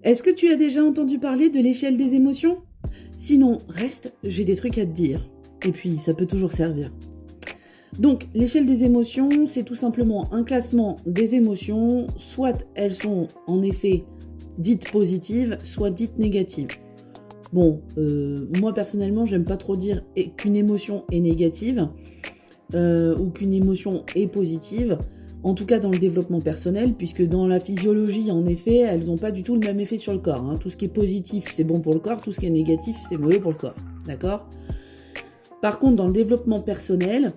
Est-ce que tu as déjà entendu parler de l'échelle des émotions? Sinon, reste, j'ai des trucs à te dire. Et puis, ça peut toujours servir. Donc, l'échelle des émotions, c'est tout simplement un classement des émotions, soit elles sont en effet dites positives, soit dites négatives. Bon, moi personnellement, j'aime pas trop dire qu'une émotion est négative ou qu'une émotion est positive. En tout cas dans le développement personnel, puisque dans la physiologie, en effet, elles n'ont pas du tout le même effet sur le corps. Hein. Tout ce qui est positif, c'est bon pour le corps, tout ce qui est négatif, c'est mauvais pour le corps. D'accord ? Par contre, dans le développement personnel,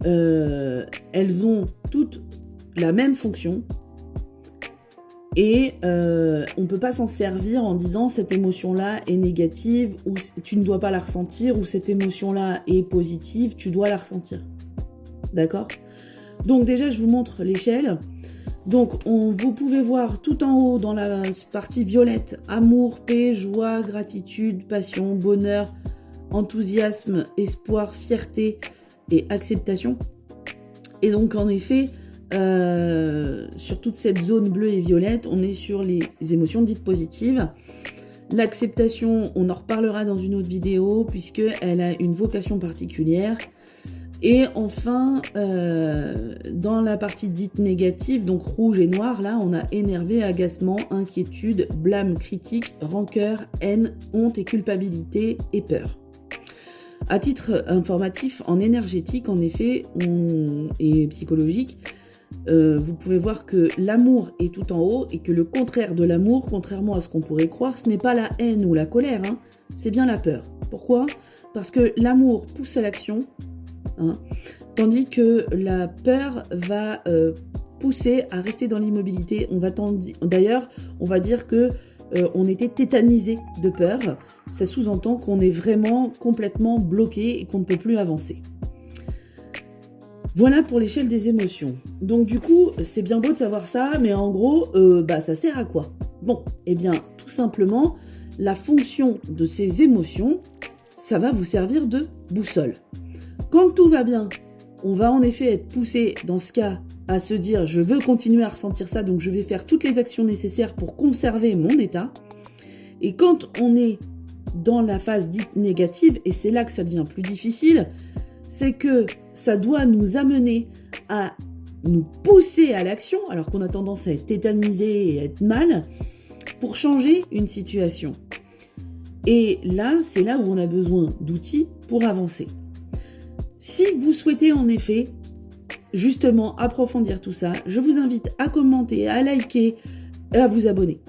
elles ont toutes la même fonction et on ne peut pas s'en servir en disant cette émotion-là est négative ou tu ne dois pas la ressentir ou cette émotion-là est positive, tu dois la ressentir. D'accord ? Donc déjà, je vous montre l'échelle. Donc, vous pouvez voir tout en haut dans la partie violette, amour, paix, joie, gratitude, passion, bonheur, enthousiasme, espoir, fierté et acceptation. Et donc, en effet, sur toute cette zone bleue et violette, on est sur les émotions dites positives. L'acceptation, on en reparlera dans une autre vidéo, puisqu'elle a une vocation particulière. Et enfin, dans la partie dite négative, donc rouge et noir, là, on a énervé, agacement, inquiétude, blâme, critique, rancœur, haine, honte et culpabilité et peur. À titre informatif, en énergétique, en effet, et psychologique, vous pouvez voir que l'amour est tout en haut et que le contraire de l'amour, contrairement à ce qu'on pourrait croire, ce n'est pas la haine ou la colère, hein, c'est bien la peur. Pourquoi ? Parce que l'amour pousse à l'action, hein, tandis que la peur va pousser à rester dans l'immobilité. D'ailleurs, on va dire que on était tétanisé de peur. Ça sous-entend qu'on est vraiment complètement bloqué et qu'on ne peut plus avancer. Voilà pour l'échelle des émotions. Donc du coup, c'est bien beau de savoir ça, mais en gros, ça sert à quoi ? Bon, eh bien, tout simplement, la fonction de ces émotions, ça va vous servir de boussole. Quand tout va bien, on va en effet être poussé, dans ce cas, à se dire « je veux continuer à ressentir ça, donc je vais faire toutes les actions nécessaires pour conserver mon état ». Et quand on est dans la phase dite négative, et c'est là que ça devient plus difficile, c'est que ça doit nous amener à nous pousser à l'action, alors qu'on a tendance à être tétanisé et à être mal, pour changer une situation. Et là, c'est là où on a besoin d'outils pour avancer. Si vous souhaitez en effet justement approfondir tout ça, je vous invite à commenter, à liker et à vous abonner.